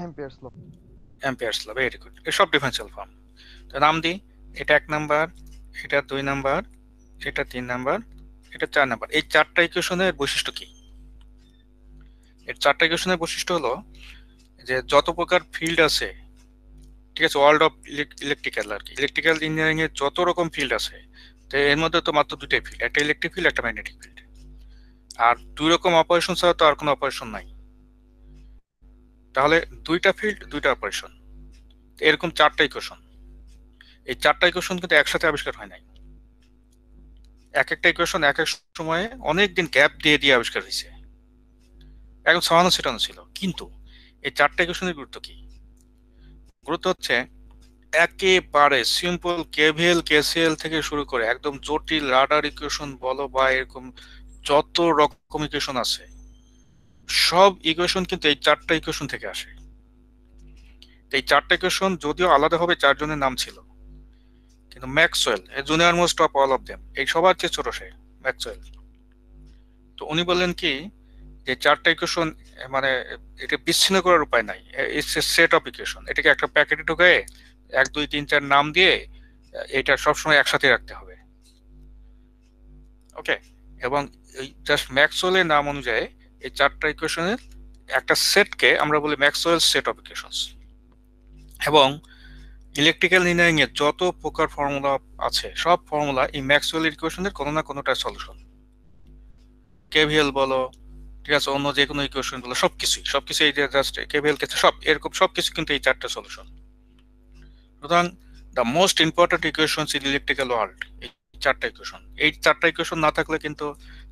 অ্যাম্পিয়ারস ল। অ্যাম্পিয়ার্স ল, ভেরি গুড। এসব ডিফারেনশিয়াল ফর্ম। তো নাম দিই, এটা 1 নাম্বার, এটা 2 নাম্বার, এটা 3 নাম্বার, এটা 4 নাম্বার। এই চারটা ইকুয়েশনের বৈশিষ্ট্য কি? এর চারটা ইকুয়েশনের বৈশিষ্ট্য হলো যে যত প্রকার ফিল্ড আছে, ঠিক আছে, ওয়ার্ল্ড অফ ইলেকট্রিক্যাল আর কি, ইলেকট্রিক্যাল ইঞ্জিনিয়ারিং এর যত রকম ফিল্ড আছে, তো এর মধ্যে তো মাত্র দুটাই ফিল্ড, একটা ইলেকট্রিক ফিল্ড, একটা ম্যাগনেটিক ফিল্ড। আর দুই রকম অপারেশন ছাড়া তো আর কোনো অপারেশন নাই। তাহলে দুইটা ফিল্ড, দুইটা অপারেশন, এরকম চারটা ইকুয়েশন। এই চারটা ইকুয়েশন কিন্তু একসাথে আবিষ্কার হয় নাই। এক একটা ইকুয়েশন এক এক সময়ে অনেক দিন গ্যাপ দিয়ে দিয়ে আবিষ্কার হয়েছে, একদম ছড়ানো ছিটানো ছিল। কিন্তু এই চারটা ইকুয়েশনের গুরুত্ব কি? গুরুত্ব হচ্ছে একেবারে সিম্পল কেভিএল কেসিএল থেকে শুরু করে একদম জটিল রাডার ইকুয়েশন বলো বা এরকম যত রকম ইকুয়েশন আছে, সব ইকুয়েশন কিন্তু এই চারটা ইকুয়েশন থেকে আসে। এই চারটা ইকুয়েশন যদিও আলাদাভাবে চারজনের নাম ছিল, কিন্তু Maxwell, junior most of all of them, এই সবার চেয়ে ছোট সে, ম্যাক্সওয়েল। তো উনি বললেন কি, যে চারটা ইকুয়েশন মানে এটা বিচ্ছিন্ন করার উপায় নাই, it's a set of equation. এটাকে একটা প্যাকেটে ঢুকায়ে 1 2 3 4 নাম দিয়ে এটা সবসময় একসাথে রাখতে হবে। ওকে, এবং এই জাস্ট ম্যাক্সওয়েলের নাম অনুযায়ী এই চারটা ইকুয়েশনের একটা সেটকে আমরা বলি ম্যাক্সওয়েল সেট অফ ইকুয়েশনস। এবং ইলেকট্রিক্যাল ইঞ্জিনিয়ারিং এর যত প্রকার ফর্মুলা আছে, সব ফর্মুলা এই ম্যাক্সওয়েল ইকুয়েশনের কোনো না কোনোটা সলিউশন। কেভিএল বলো, ঠিক আছে, অন্য যে কোনো ইকুয়েশন বলো, সবকিছু এই যে জাস্ট কেভিএল কে সব এরকম সবকিছু কিন্তু এই চারটা সলিউশন। সুতরাং the most important equations in electrical world এই চারটা ইকুয়েশন। এই চারটা ইকুয়েশন না থাকলে কিন্তু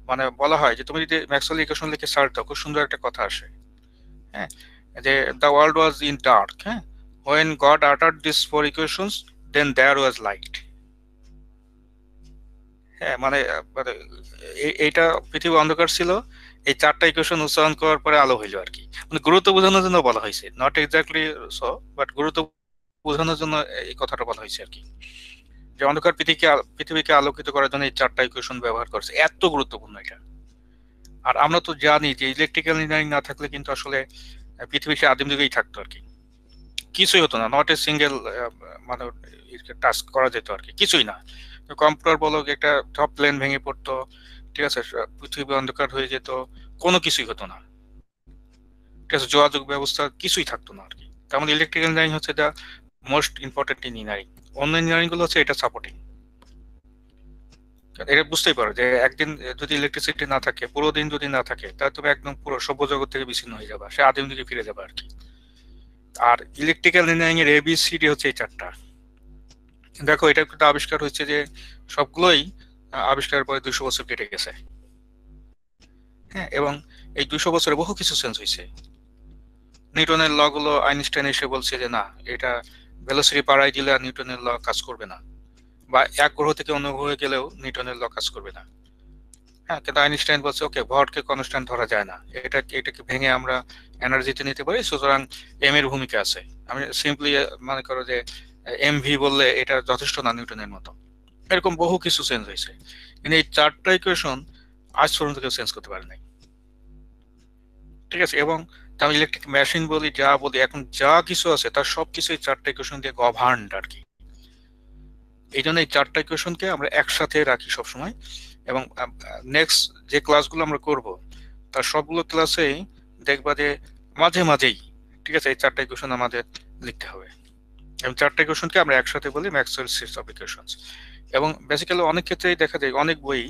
মানে বলা হয় যে তুমি যদি ম্যাক্সওয়েল ইকুয়েশন লিখে সার্চ দাও, খুব সুন্দর একটা কথা আসে, হ্যাঁ, যে the world was in dark, হ্যাঁ, when God uttered these 4 equations, then there was light. হ্যাঁ, মানে মানে এইটা পৃথিবী অন্ধকার ছিল, এই চারটা ইকুয়েশন উচ্চারণ করার পরে আলো হইলো আর কি। মানে গুরুত্ব বোঝানোর জন্য বলা হয়েছে, নট এক্স্যাক্টলি সো, বাট গুরুত্ব বোঝানোর জন্য এই কথাটা বলা হয়েছে আর কি, যে অন্ধকার পৃথিবীকে আলোকিত করার জন্য এই চারটা ইকুয়েশন ব্যবহার করছে, এত গুরুত্বপূর্ণ এটা। আর আমরা তো জানি যে ইলেকট্রিক্যাল ইঞ্জিনিয়ারিং না থাকলে কিন্তু আসলে পৃথিবী সে আদিম যুগেই থাকতো আর কি, কিছুই হতো না, নট এ সিঙ্গেল মানে টাস্ক করা যেত আর কি, কিছুই না। কম্পিউটার বলো, একটা টপ প্লেন ভেঙে পড়তো, ঠিক আছে, পৃথিবী অন্ধকার হয়ে যেত, কোনো কিছুই হতো না, ঠিক আছে, যোগাযোগ ব্যবস্থা কিছুই থাকতো না আর কি। তার মানে ইলেকট্রিক্যাল ইঞ্জিনিয়ারিং হচ্ছে দ্য মোস্ট ইম্পর্টেন্ট ইঞ্জিনিয়ারিং। অন্য ইঞ্জিনিয়ারিং গুলো হচ্ছে এটা সাপোর্টিং। এটা বুঝতেই পারো যে একদিন যদি ইলেকট্রিসিটি না থাকে, পুরো দিন যদি না থাকে, তাহলে তুমি একদম পুরো সভ্য জগৎ থেকে বিচ্ছিন্ন হয়ে যাবে, সে আদিম দিকে ফিরে যাবে আর কি। আর ইলেকট্রিক্যাল ইঞ্জিনিয়ারিং এর এবিসিডি হচ্ছে এই চারটা। দেখো, এটা কিন্তু আবিষ্কার হচ্ছে যে সবগুলোই আবিষ্কারের পরে 200 বছর কেটে গেছে, হ্যাঁ, এবং এই 200 বছরে বহু কিছু চেঞ্জ হয়েছে। নিউটনের ল গুলো আইনস্টাইন এসে বলছে যে না, এটা ভেলোসিটি বাড়াই দিলে আর নিউটনের ল কাজ করবে না, বা এক গ্রহ থেকে অন্য গ্রহে গেলেও নিউটনের ল কাজ করবে না, হ্যাঁ, কিন্তু আইনস্টাইন বলছে ওকে, ভরকে কনস্ট্যান্ট ধরা যায় না, এটাকে ভেঙে আমরা এনার্জিতে নিতে পারি, সুতরাং এম এর ভূমিকা আছে। আমি সিম্পলি মনে করো যে এমভি বললে এটা যথেষ্ট না নিউটনের মতো। এরকম বহু কিছু চেঞ্জ হয়েছে, কিন্তু এই চারটা ইকুয়েশন আজ পর্যন্ত কেউ চেঞ্জ করতে পারে নাই, ঠিক আছে। এবং আমি ইলেকট্রিক মেশিন বলি, যা বলি, এখন যা কিছু আছে তার সবকিছু এই চারটা ইকুয়েশন দিয়ে গভর্নড আর কি। এই জন্য এই চারটা ইকুয়েশনকে আমরা একসাথে রাখি সবসময়। এবং নেক্সট যে ক্লাসগুলো আমরা করব, তার সবগুলো ক্লাসেই দেখবা যে মাঝে মাঝেই, ঠিক আছে, এই চারটা ইকুয়েশন আমাদের লিখতে হবে। এবং চারটা ইকুয়েশনকে আমরা একসাথে বলি ম্যাক্সওয়েল সিরিজ অফ ইকুয়েশনস। এবং বেসিক্যালি অনেক ক্ষেত্রেই দেখা যায়, অনেক বই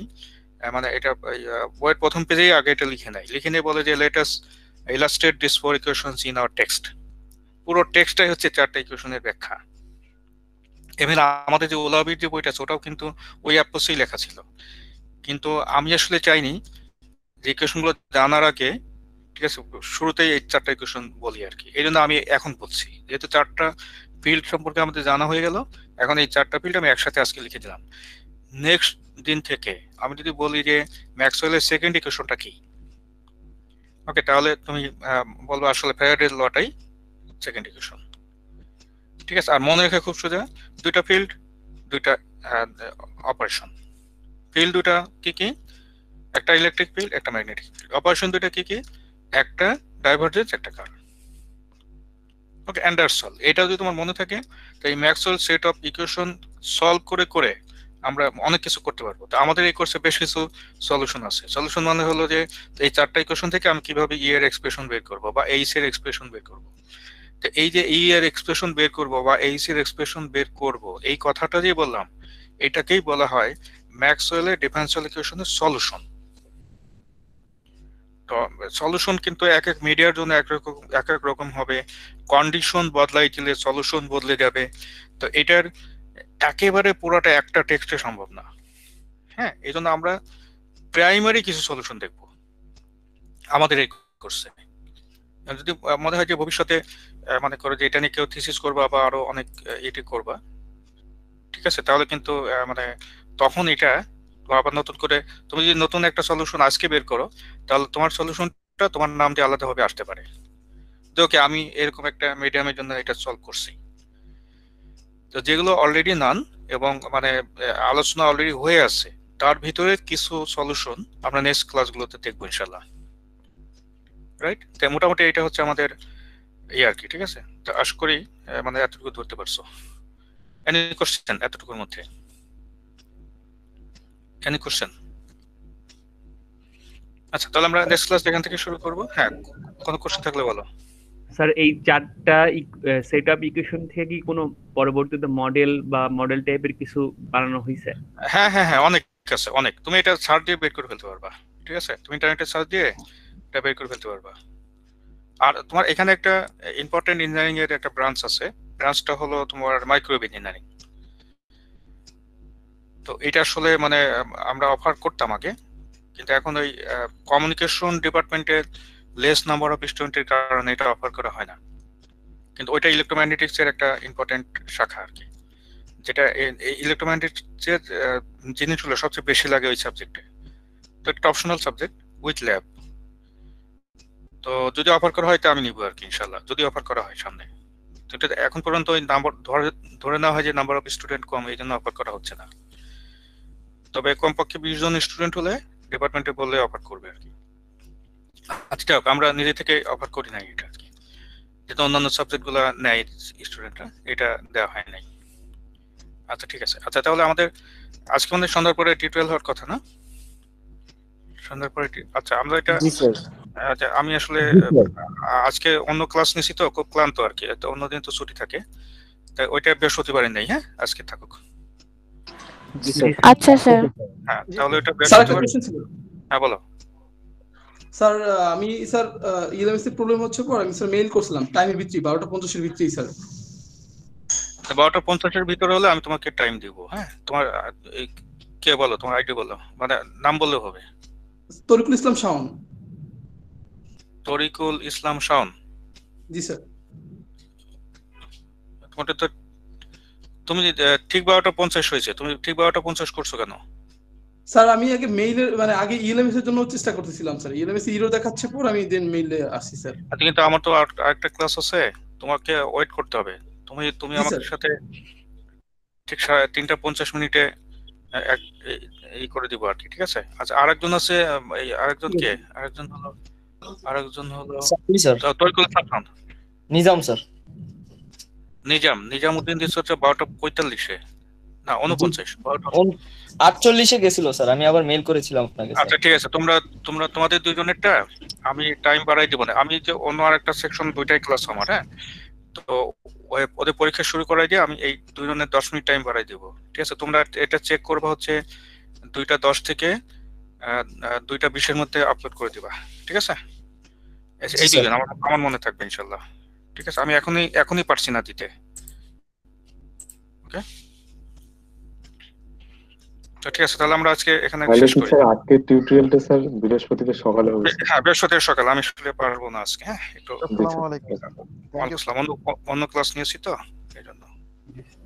মানে এটা বইয়ের প্রথম পেজেই আগে এটা লিখে নিয়ে বলে যে let us illustrate this 4 equations in our text. পুরো টেক্সটটাই হচ্ছে চারটা ইকুয়েশনের ব্যাখ্যা। এমন আমাদের যে ওলাবির যে বইটা আছে, ওটাও কিন্তু ওই অ্যাপ্রোচেই লেখা ছিল। কিন্তু আমি আসলে চাইনি যে ইকুয়েশনগুলো জানার আগে, ঠিক আছে, শুরুতেই এই চারটা ইকুয়েশন বলি আর কি। এই জন্য আমি এখন বলছি, যেহেতু চারটা ফিল্ড সম্পর্কে আমাদের জানা হয়ে গেল, এখন এই চারটা ফিল্ড আমি একসাথে আজকে লিখে দিলাম। নেক্সট দিন থেকে আমি যদি বলি যে ম্যাক্সওয়েলের সেকেন্ড ইকুয়েশনটা কি, ওকে, তাহলে তুমি বলবো আসলে ফ্যারাডের লটাই সেকেন্ড ইকুয়েশন, ঠিক আছে। আর মনে রেখে খুব সোজা, দুইটা ফিল্ড, দুইটা অপারেশন। ফিল্ড দুটা কি কি? একটা ইলেকট্রিক ফিল্ড, একটা ম্যাগনেটিক ফিল্ড। অপারেশন দুটা কি কি? একটা ডাইভারজেন্স, একটা কারেন্ট। ওকে, অ্যান্ডারসল, এটা যদি তোমার মনে থাকে, তো এই Maxwell set of equation solve করে করে আমরা অনেক কিছু করতে পারবো। তো আমাদের এই কোর্সে বেশ কিছু সলিউশন আছে। সলিউশন মানে হলো যে এই চারটা ইকুয়েশন থেকে আমি কিভাবে ই এর এক্সপ্রেশন বের করব বা এইচ এর এক্সপ্রেশন বের করব। তো এই যে ই এর এক্সপ্রেশন বের করব বা এইচ এর এক্সপ্রেশন বের করব, এই কথাটা যে বললাম, এটাকেই বলা হয় ম্যাক্সওয়েলের ডিফারেনশিয়াল ইকুয়েশনের সলিউশন। তো সলিউশন কিন্তু এক এক মিডিয়ার জন্য এক এক রকম হবে, কন্ডিশন বদলাই দিলে সলিউশন বদলে যাবে। তো এটার একেবারে পুরোটা একটা টেক্সটে সম্ভব না। হ্যাঁ, এই জন্য আমরা প্রাইমারি কিছু সলিউশন দেখব আমাদের এই কোর্সে। যদি মনে হয় যে ভবিষ্যতে মনে করো যে এটা নিয়ে কেউ থিসিস করবা বা আরো অনেক এটি করবা, ঠিক আছে, তাহলে কিন্তু মানে তখন এটা আবার নতুন করে তুমি যদি নতুন একটা সলিউশন আজকে বের করো, তাহলে তোমার সলিউশনটা তোমার নাম দিয়ে আলাদাভাবে আসতে পারে যে ওকে আমি এরকম একটা মিডিয়ামের জন্য এটা সলভ করছি। তো যেগুলো অলরেডি নান এবং মানে আলোচনা অলরেডি হয়ে আছে, তার ভিতরে কিছু সলিউশন আমরা নেক্সট ক্লাসগুলোতে দেখবো ইনশাল্লাহ। রাইট, তো মোটামুটি এটা হচ্ছে আমাদের আর কি। ঠিক আছে, তো আশা করি মানে এতটুকু ধরতে পারছো। এনি কোশ্চেন এতটুকুর মধ্যে? Any question? আচ্ছা, তাহলে আমরা নেক্সট ক্লাস এখান থেকে শুরু করব। হ্যাঁ, কোনো কোশ্চেন থাকলে বলো। স্যার এই চারটা সেটআপ ইকুয়েশন থেকে কি কোনো পরবর্তীতে মডেল বা মডেল টাইপের কিছু বানানো হয়েছে? হ্যাঁ হ্যাঁ হ্যাঁ, অনেক আছে, অনেক। তুমি এটা সার্চ দিয়ে বের করে ফেলতে পারবা। ঠিক আছে, তুমি ইন্টারনেটে সার্চ দিয়ে এটা বের করে ফেলতে পারবা। আর তোমার এখানে একটা ইম্পর্টেন্ট ইঞ্জিনিয়ারিং এর একটা ব্রাঞ্চ আছে, ব্রাঞ্চটা হলো তোমার মাইক্রোওয়েভ ইঞ্জিনিয়ারিং। তো এটা আসলে মানে আমরা অফার করতাম আগে, কিন্তু এখন ওই কমিউনিকেশন ডিপার্টমেন্টের লেস নাম্বার অফ স্টুডেন্টের কারণে এটা অফার করা হয় না। কিন্তু ওইটা ইলেকট্রোম্যাগনেটিক্স এর একটা ইম্পর্টেন্ট শাখা আর কি, যেটা ইলেকট্রোম্যাগনেটিক্স এর জিনিসগুলো সবচেয়ে বেশি লাগে ওই সাবজেক্টে। তো একটা অপশনাল সাবজেক্ট উইথ ল্যাব। তো যদি অফার করা হয় তো আমি নিব আর কি ইনশাল্লাহ, যদি অফার করা হয় সামনে। তো এটা এখন পর্যন্ত ওই নাম্বার ধরে নেওয়া হয় যে নাম্বার অফ স্টুডেন্ট কম, এই জন্য অফার করা হচ্ছে না। তবে কমপক্ষে 20 জন স্টুডেন্ট হলে ডিপার্টমেন্টে বললে অফার করবে আর কি। আচ্ছা, আমরা নিজে থেকে অফার করি নাই এটা আর কি, যেটা অন্যান্য সাবজেক্ট গুলো নেয় স্টুডেন্টরা, এটা দেওয়া হয় নাই। আচ্ছা ঠিক আছে। আচ্ছা, তাহলে আমাদের আজকে আমাদের সন্ধ্যার পরে টিউটোরিয়াল হওয়ার কথা না? সন্ধ্যার পরে আচ্ছা, আমরা এটা আচ্ছা, আমি আসলে আজকে অন্য ক্লাস নিছি তো খুব ক্লান্ত আর কি, তো অন্যদিন তো ছুটি থাকে, তাই ওইটা বৃহস্পতিবারে নেই। হ্যাঁ, আজকে থাকুক। আচ্ছা স্যার। হ্যাঁ, তাহলে ওইটা স্যার একটা বৃহস্পতিবার। কোশ্চেন ছিল হ্যাঁ বলো। স্যার। আমি স্যার ইএলএমএস প্রবলেম হচ্ছে পর আমি স্যার মেইল করছিলাম টাইমের ভিত্তি 12:50 ভিত্তি স্যার। 12:50 ভিতরে হলে আমি তোমাকে টাইম দিব। হ্যাঁ, তোমার কে বলো, তোমার আইডি বলো, মানে নাম বললেও হবে। তরিকুল ইসলাম শাওন। তরিকুল ইসলাম শাওন। জি স্যার। তোমার তো তুমি ঠিক 12:50 হয়েছে, তুমি ঠিক 12:50 করছো কেন? স্যার আমি আগে মেইলের মানে আগে ইএলএমএস এর জন্য চেষ্টা করতেছিলাম স্যার, ইএলএমএস ইরো দেখাচ্ছে পর আমি দেন মেইলে আসছি স্যার। আচ্ছা, কিন্তু আমার তো আরেকটা ক্লাস আছে, তোমাকে ওয়েট করতে হবে। তুমি আমাদের সাথে ঠিক 3:50 এই করে দিব আর কি। ঠিক আছে। আচ্ছা, আরেকজন আছে, এই আরেকজন কে? আরেকজন হলো তরিকুল ইসলাম শাওন। নিজাম স্যার। নিজামউদ্দিন দিচ্ছে হচ্ছে 12:45 না 49 48 গেছিল স্যার, আমি আবার মেইল করেছিলাম আপনাকে। আচ্ছা ঠিক আছে, তোমাদের দুইজনেরটা আমি টাইম বাড়াই দিব না। আমি যে অন্য আরেকটা সেকশন দুইটাই ক্লাস আমার। হ্যাঁ, তো ওদের পরীক্ষা শুরু করাই দিয়ে আমি এই দুইজনের 10 মিনিট টাইম বাড়াই দিব। ঠিক আছে, তোমরা এটা চেক করবা হচ্ছে 2:10 থেকে 2:20 মধ্যে আপলোড করে দিবা। ঠিক আছে, এই দুইজন আমার মনে থাকবে ইনশাল্লাহ। ঠিক আছে, আমি এখনই পারছি না দিতে। ওকে, তো ঠিক আছে, তাহলে আমরা আজকে এখানে শেষ করি। স্যার আজকে টিউটোরিয়ালটা স্যার বৃহস্পতিবার সকালে হবে। হ্যাঁ, বৃহস্পতিবার সকাল। আমি আসলে পারবো না আজকে। হ্যাঁ, একটু আসসালামু আলাইকুম। অন্য ক্লাস নিয়েছি তো এই জন্য।